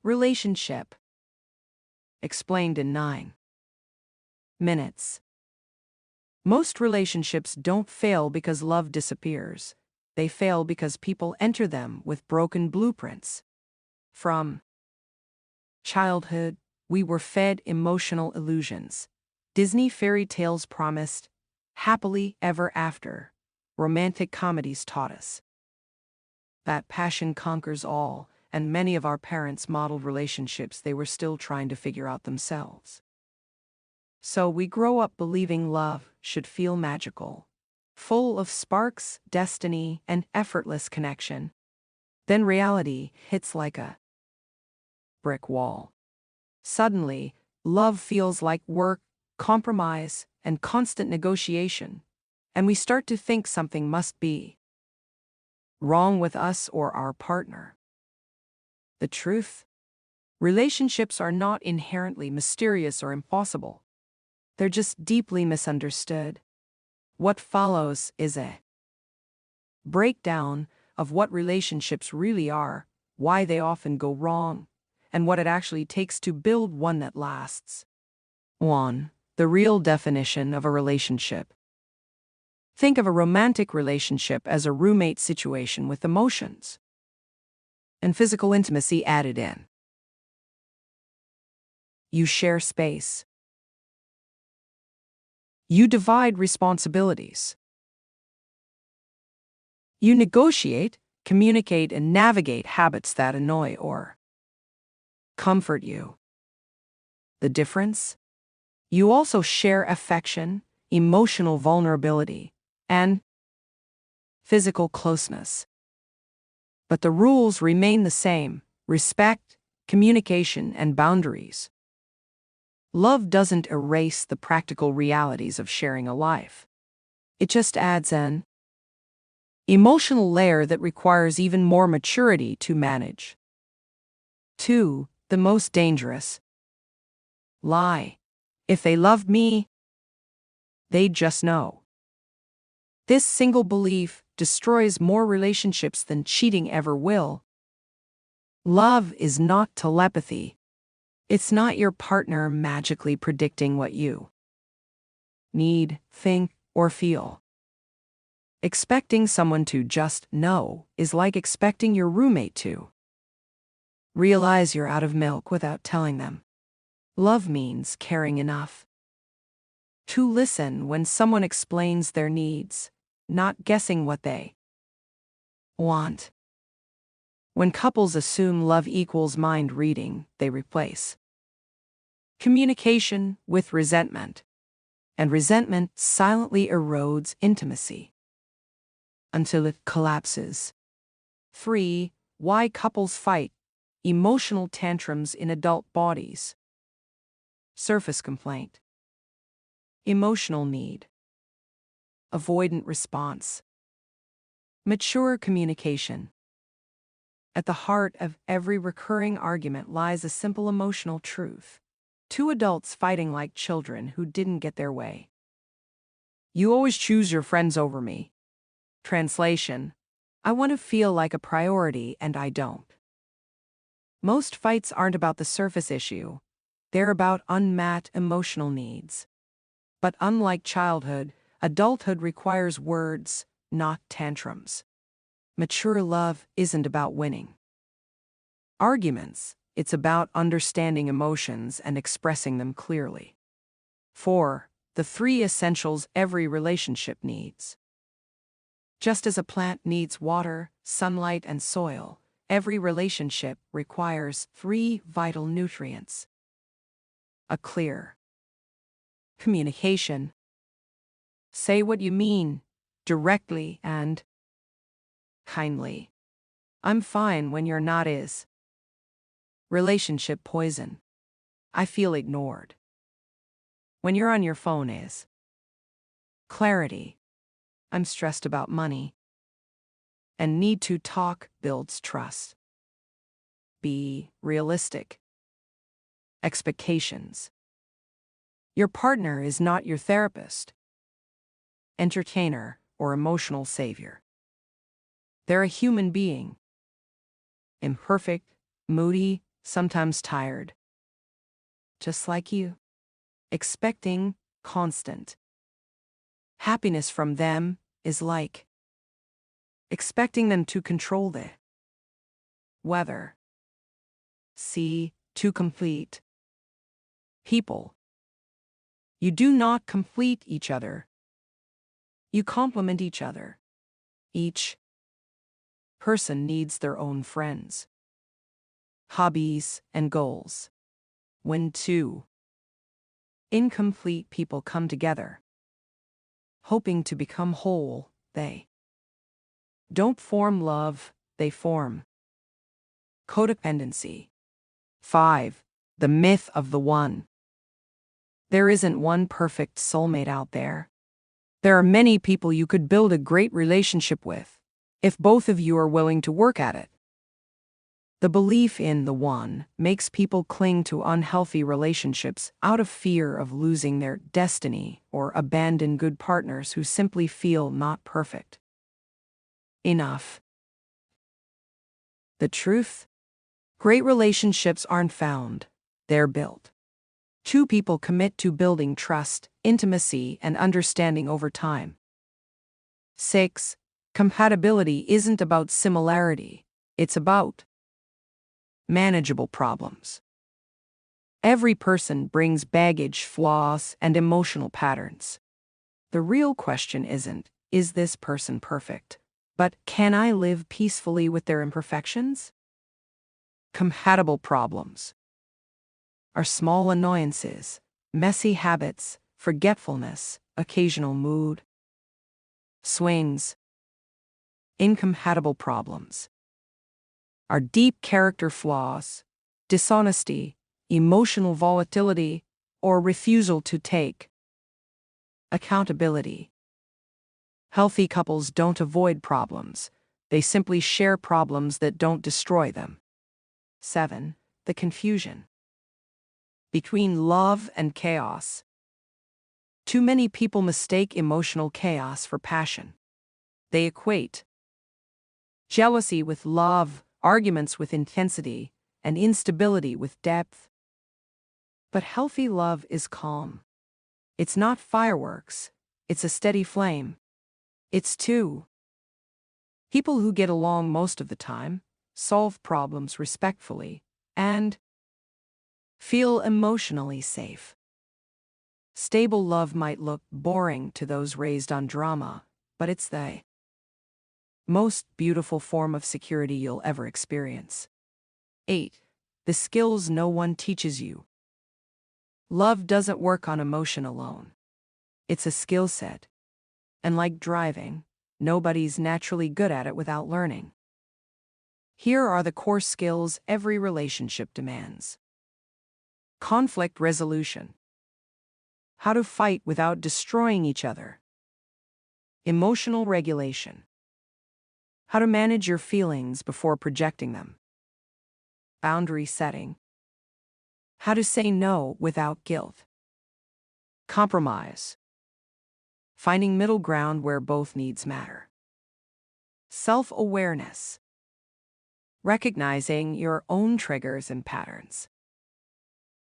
Relationship. Explained in 9 minutes. Most relationships don't fail because love disappears. They fail because people enter them with broken blueprints. From childhood, we were fed emotional illusions. Disney fairy tales promised happily ever after. Romantic comedies taught us that passion conquers all, and many of our parents modeled relationships they were still trying to figure out themselves. So we grow up believing love should feel magical, full of sparks, destiny, and effortless connection. Then reality hits like a brick wall. Suddenly, love feels like work, compromise, and constant negotiation, and we start to think something must be wrong with us or our partner. The truth? Relationships are not inherently mysterious or impossible. They're just deeply misunderstood. What follows is a breakdown of what relationships really are, why they often go wrong, and what it actually takes to build one that lasts. 1. The real definition of a relationship. Think of a romantic relationship as a roommate situation with emotions and physical intimacy added in. You share space. You divide responsibilities. You negotiate, communicate, and navigate habits that annoy or comfort you. The difference? You also share affection, emotional vulnerability, and physical closeness. But the rules remain the same: respect, communication, and boundaries. Love doesn't erase the practical realities of sharing a life. It just adds an emotional layer that requires even more maturity to manage. 2. The most dangerous lie. If they loved me, they'd just know. This single belief destroys more relationships than cheating ever will. Love is not telepathy. It's not your partner magically predicting what you need, think, or feel. Expecting someone to just know is like expecting your roommate to realize you're out of milk without telling them. Love means caring enough to listen when someone explains their needs, not guessing what they want. When couples assume love equals mind reading, they replace communication with resentment, and resentment silently erodes intimacy until it collapses. 3. Why couples fight. Emotional tantrums in adult bodies. Surface complaint. Emotional need. Avoidant response. Mature communication. At the heart of every recurring argument lies a simple emotional truth. Two adults fighting like children who didn't get their way. You always choose your friends over me. Translation: I want to feel like a priority and I don't. Most fights aren't about the surface issue. They're about unmet emotional needs. But unlike childhood, adulthood requires words, not tantrums. Mature love isn't about winning arguments. It's about understanding emotions and expressing them clearly. 4. The 3 essentials every relationship needs. Just as a plant needs water, sunlight, and soil, every relationship requires 3 vital nutrients. A clear communication. Say what you mean, directly and kindly. I'm fine when you're not is. Relationship poison. I feel ignored when you're on your phone is. Clarity. I'm stressed about money. And need to talk builds trust. Be realistic. Expectations. Your partner is not your therapist, entertainer, or emotional savior. They're a human being. Imperfect, moody, sometimes tired, just like you, expecting constant happiness from them is like expecting them to control the weather. See, to complete people. You do not complete each other. You complement each other. Each person needs their own friends, hobbies, and goals. When two incomplete people come together, hoping to become whole, they don't form love, they form codependency. 5. The myth of the one. There isn't one perfect soulmate out there. There are many people you could build a great relationship with, if both of you are willing to work at it. The belief in the one makes people cling to unhealthy relationships out of fear of losing their destiny or abandon good partners who simply feel not perfect enough. The truth? Great relationships aren't found, they're built. Two people commit to building trust, intimacy, and understanding over time. 6. Compatibility isn't about similarity, it's about manageable problems. Every person brings baggage, flaws, and emotional patterns. The real question isn't, is this person perfect? But can I live peacefully with their imperfections? Compatible problems are small annoyances, messy habits, forgetfulness, occasional mood swings. Incompatible problems are deep character flaws, dishonesty, emotional volatility, or refusal to take accountability. Healthy couples don't avoid problems, they simply share problems that don't destroy them. 7. The confusion between love and chaos. Too many people mistake emotional chaos for passion. They equate jealousy with love, arguments with intensity, and instability with depth. But healthy love is calm. It's not fireworks, it's a steady flame. It's two people who get along most of the time, solve problems respectfully, and feel emotionally safe. Stable love might look boring to those raised on drama, but it's the most beautiful form of security you'll ever experience. 8. The skills no one teaches you. Love doesn't work on emotion alone. It's a skill set. And like driving, nobody's naturally good at it without learning. Here are the core skills every relationship demands. Conflict resolution. How to fight without destroying each other. Emotional regulation. How to manage your feelings before projecting them. Boundary setting. How to say no without guilt. Compromise. Finding middle ground where both needs matter. Self-awareness. Recognizing your own triggers and patterns.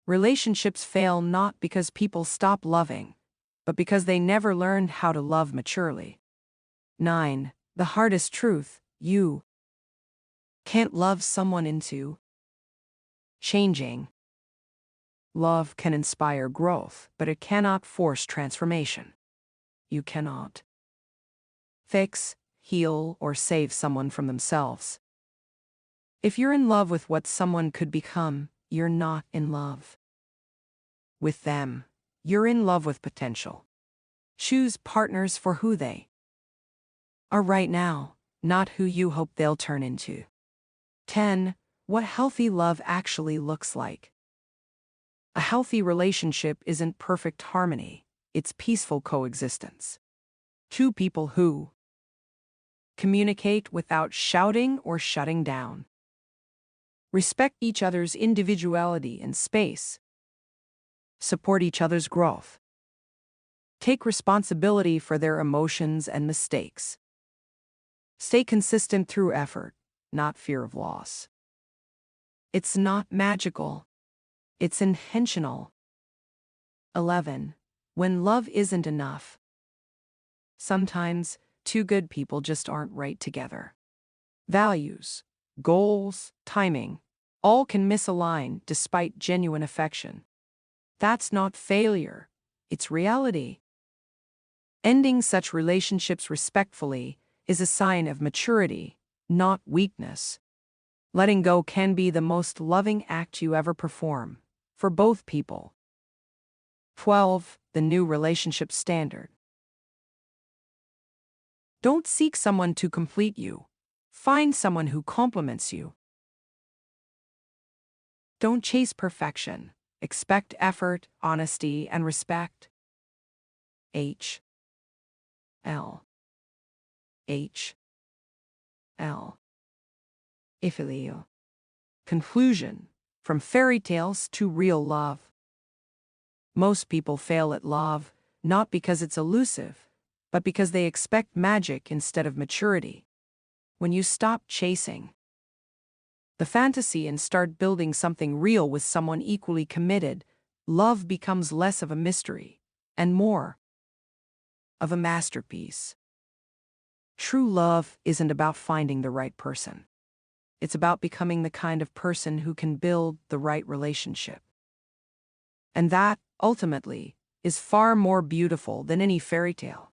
Relationships fail not because people stop loving, but because they never learned how to love maturely. 9. The hardest truth: you can't love someone into changing. Love can inspire growth, but it cannot force transformation. You cannot fix, heal, or save someone from themselves. If you're in love with what someone could become, you're not in love with them. You're in love with potential. Choose partners for who they are right now, not who you hope they'll turn into. 10. What healthy love actually looks like. A healthy relationship isn't perfect harmony, it's peaceful coexistence. Two people who communicate without shouting or shutting down. Respect each other's individuality and space. Support each other's growth. Take responsibility for their emotions and mistakes. Stay consistent through effort, not fear of loss. It's not magical. It's intentional. 11. When love isn't enough. Sometimes, two good people just aren't right together. Values, goals, timing, all can misalign despite genuine affection. That's not failure, it's reality. Ending such relationships respectfully is a sign of maturity, not weakness. Letting go can be the most loving act you ever perform, for both people. 12. The new relationship standard. Don't seek someone to complete you. Find someone who complements you. Don't chase perfection. Expect effort, honesty, and respect. H. L. H. L. Ifilio. Conclusion. From fairy tales to real love. Most people fail at love, not because it's elusive, but because they expect magic instead of maturity. When you stop chasing the fantasy and start building something real with someone equally committed, love becomes less of a mystery and more of a masterpiece. True love isn't about finding the right person. It's about becoming the kind of person who can build the right relationship. And that, ultimately, is far more beautiful than any fairy tale.